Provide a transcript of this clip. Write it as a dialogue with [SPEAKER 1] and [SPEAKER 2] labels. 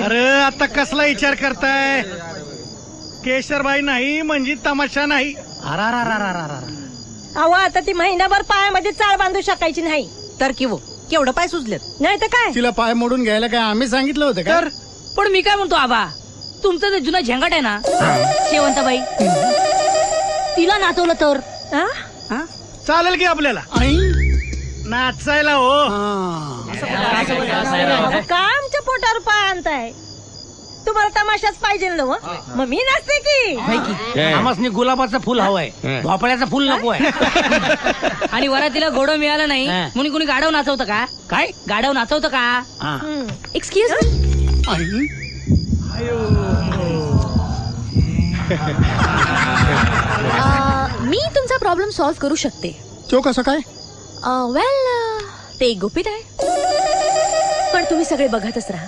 [SPEAKER 1] अरे आता कसला विचार करताय? केशरबाई नाही म्हणजे तमाशा नाही.
[SPEAKER 2] अहो आता ती महिनाभर पायामध्ये चाळ बांधू शकायची नाही.
[SPEAKER 3] तर केवढं पाय सुचलेत.
[SPEAKER 2] नाही तर काय,
[SPEAKER 1] तिला पाय मोडून घ्यायला काय आम्ही सांगितलं होतं का?
[SPEAKER 3] पण मी काय म्हणतो आबा, तुमचं ते जुना झंगाट आहे ना शेवंताबाई, तिला नाचवलं तर
[SPEAKER 1] चालेल की आपल्याला नाचायला हो.
[SPEAKER 2] का आमच्या पोटावर पाय आणताय? तुम्हाला तमाशाच पाहिजे ना हो? मग मी नाचते की.
[SPEAKER 4] आम्हाला गुलाबाचं फुल हवंय, भोपळ्याचं फुल नकोय.
[SPEAKER 3] आणि वरातीला घोडं मिळालं नाही म्हणून कुणी गाढव नाचवतं का? काय गाढव नाचवतं का?
[SPEAKER 2] एक्सक्यूज
[SPEAKER 5] मी तुमचा प्रॉब्लेम सॉल्व्ह करू शकते.
[SPEAKER 1] तो कसं काय?
[SPEAKER 5] वेल ते गुपित आहे, पण तुम्ही सगळे बघतच राहा.